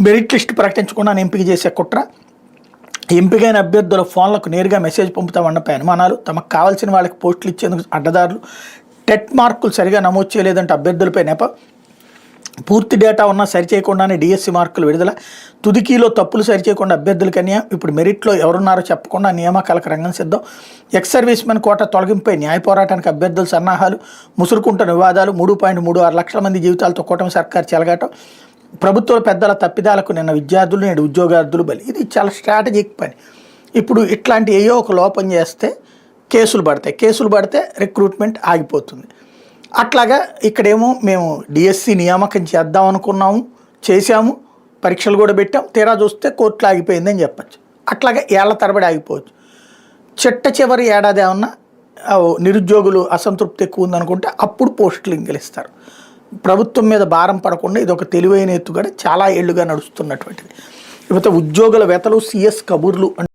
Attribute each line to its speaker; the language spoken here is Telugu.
Speaker 1: మెరిట్ లిస్ట్ ప్రకటించకుండా ఎంపిక చేసే కుట్ర, ఎంపికైన అభ్యర్థుల ఫోన్లకు నేరుగా మెసేజ్ పంపుతామన్నపై అనుమానాలు, తమకు కావాల్సిన వాళ్ళకి పోస్టులు ఇచ్చేందుకు అడ్డదారులు, టెట్ మార్కులు సరిగా నమోదు చేయలేదంటే అభ్యర్థులపై నెప, పూర్తి డేటా ఉన్నా సరిచేయకుండానే డిఎస్సి మార్కులు విడుదల, తుదికీలో తప్పులు సరిచేయకుండా అభ్యర్థులకి అన్యాయం, ఇప్పుడు మెరిట్లో ఎవరున్నారో చెప్పకుండా నియామకాలకు రంగం సిద్ధం, ఎక్స్ సర్వీస్ మెన్ కోటా తొలగింపై న్యాయ పోరాటానికి అభ్యర్థుల సన్నాహాలు, ముసురుకుంటున్న వివాదాలు, 3.36 లక్షల మంది జీవితాలతో కూటమి సర్కారు చెలగాటం, ప్రభుత్వ పెద్దల తప్పిదాలకు నిన్న విద్యార్థులు నేడు ఉద్యోగార్థులు బలి. ఇది చాలా స్ట్రాటజిక్ పని. ఇప్పుడు ఇట్లాంటి ఏయో ఒక లోపం చేస్తే కేసులు పడితే రిక్రూట్మెంట్ ఆగిపోతుంది. అట్లాగా ఇక్కడేమో మేము డిఎస్సి నియామకం చేద్దాం అనుకున్నాము, చేశాము, పరీక్షలు కూడా పెట్టాం, తీరా చూస్తే కోర్టులో ఆగిపోయిందని చెప్పచ్చు. అట్లాగా ఏళ్ల తరబడి ఆగిపోవచ్చు. చివరి ఏడాది ఏమన్నా నిరుద్యోగులు అసంతృప్తి ఎక్కువ ఉందనుకుంటే అప్పుడు పోస్టులు గెలుస్తారు. ప్రభుత్వం మీద భారం పడకుండా ఇది ఒక తెలివైన ఎత్తుగడ, చాలా ఏళ్లుగా నడుస్తున్నటువంటిది. ఇకపోతే ఉద్యోగుల వెతలు, సిఎస్ కబుర్లు